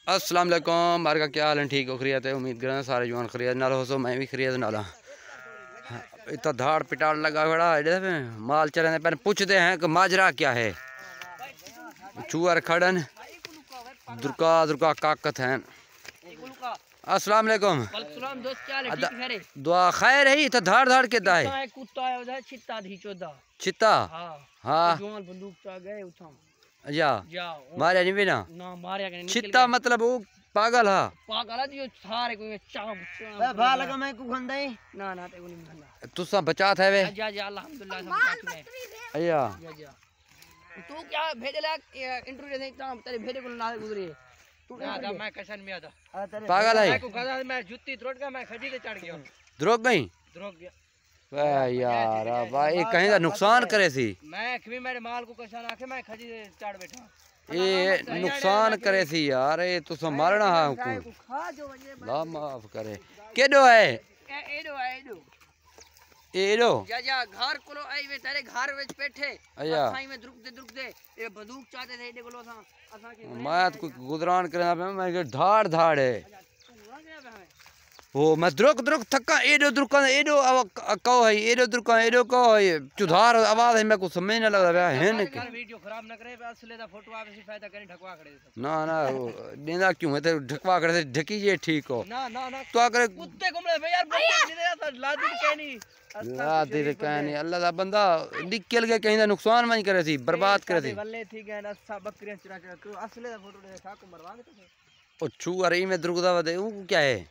अस्सलाम वालेकुम। मार का क्या हाल है? ठीक हो? खरीत है? उम्मीद करें सारे जवान खरीत नाल हो। सो मैं भी खरीत नाला। इतना धाड़ पिटाड़ लगा खड़ा माल चरने पर पूछते हैं कि माजरा क्या है। चूअर खड़न दुर्का दुर्का काकत हैं। अस्सलाम वालेकुम। दुआ खैर है। तो धाड़ धाड़ के दाए चित्ता हाँ या मारे नहीं भी ना चित्ता मतलब वो पागल हा सारे कोई लगा मैं को खंदा ही ना ते नहीं खंदा तुसा बचात है वे अल्हम्दुलिल्लाह सब बचात है अया तू क्या भेजे ला इंटरव्यू दे ता तेरे भेजे को ना गुजरे तू ना मैं कशन में आता पागल है मैं को खदा मैं जुत्ती त्रोड़ के मैं खजी पे चढ़ गया द्रोग गया वाह यार वाह ये कहीं का नुकसान करे सी मैं भी मेरे माल को कशन आके मैं खजी पे चढ़ बैठा ये नुकसान करे सी यार। ये तो मारना है ला माफ करे केडो है एडो या घर कोलो आई वे तेरे घर विच बैठे असाई में दुरुकदे ये बंदूक चाहते थे एडे कोलो असा के मैं तो गुजरान करना पे मैं धाड़ धाड़ है वो मैं द्रुक द्रुक थका एडो द्रुका एडो कहो है एडो द्रुका एडो कहो है चुधार आवाज है मैं को समझ ना लग रहा है ने वीडियो खराब ना करे असले दा फोटो आवे सी फायदा करे ढकवा खड़े ना ना देना क्यों है ते ढकवा खड़े से ढकी ये ठीक हो ना ना ना तो अगर कुत्ते घुमले बे यार बच्चे लादी कहनी लादी कहनी अल्लाह दा बंदा निकल के कहीं दा नुकसान नहीं करे सी बर्बाद करे सी वल्ले ठीक है ना सब बकरियां चुरा के असले दा फोटो देखा को मरवांगे तो ओ छू अरे में दुर्गदा वदे वो क्या है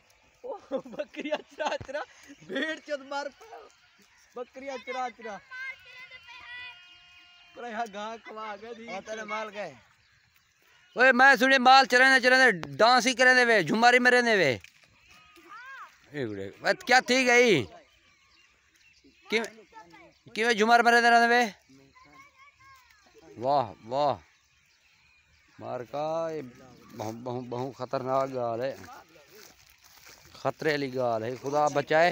बकरियां चुरा भेड़ चोद मार बकरियां चुरा पर यहां गा खवा गई और तेरे माल गए ओए मैं सुने माल चरने डांस ही करे वे झुमारी में रहने वे एगुड़े क्या थी गई कि झुमार में रहने वे वाह वाह मार का बहु खतरनाक गाल है खतरे वाली गाल है खुदा बचाए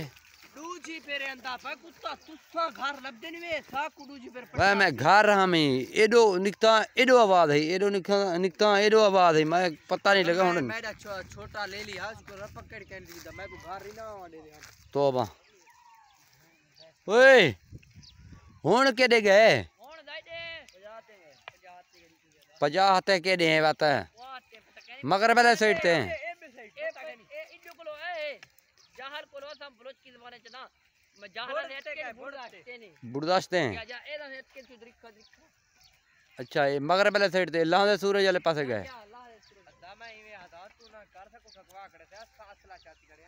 दूजी फेरे अंदा पे कुत्ता तुसा घर लबदे नहीं वे सा कुडूजी फेर भाई मैं घर रहा मैं एडो निकता एडो आवाज है एडो निकता एडो आवाज है मैं पता नहीं लगा हुन मैं छोटा ले लिया उसको पकड़ के दी मैं को घर ही ना दे दे तौबा ओए हुन केडे गए हुन जाई दे 50 ते केडे है बात मगर वाले साइड ते जहाल को लो हम बलोच की जमाने चना मैं जहाल नेट के बुड़दाश्ते नहीं बुड़दाश्ते हैं या एदा नेट के तू दिखा अच्छा ये मगरब वाले साइड ते अल्लाह दे सूरज वाले पासे गए मैं इवे आधा तू ना कर सको सकवा खड़े थे असला चाती करे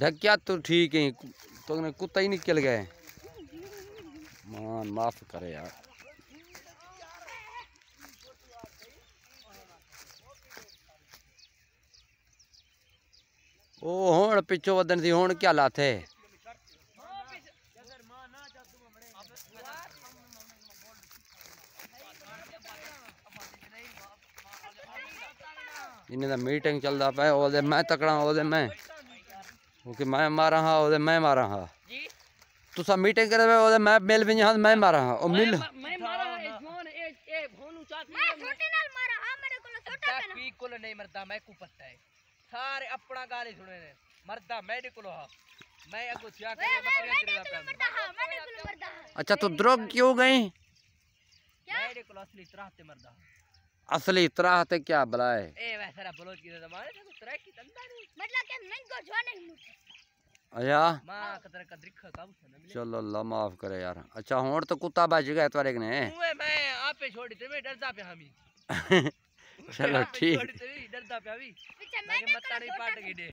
ढकिया तो ठीक है तो ने कुत्ता ही निकल गए मान माफ करे यार ओ हुन पिछो वदन सी हुन क्या लात है इन्हें मीटिंग चलता पे ओदे मैं तकड़ा ओदे मैं ओके मैं मारा हां ओदे मैं मारा हां तुसा मीटिंग करे ओदे मैं मिल भी हां मैं मारा हां ओ मिल मैं मारा ए फोन ए फोन चाट मैं छोटे नाल मारा हां मेरे को छोटा पे ना कोल नहीं मरदा मैं को पता है सारे अपना गाली सुने ने मरदा मेडिकल हा मैं अगो थिया के बकरियां मरदा अच्छा तो द्रोग क्यों गई मेडिकल असली तरह ते मरदा असली तरह ते क्या बलाए ए वैसा बलोच की जमाने से तरह की तंदा नहीं मतलब के नहीं को जो नहीं अया मां कतर का दिखा का चलो अल्लाह माफ करे यार। अच्छा हुन तो कुत्ता बच गया तोरे ने मैं आपे छोड़ी ते मैं डरदा पे हमी चलो ठीक डरदा पे अभी मैं मत्ता नहीं पाट गई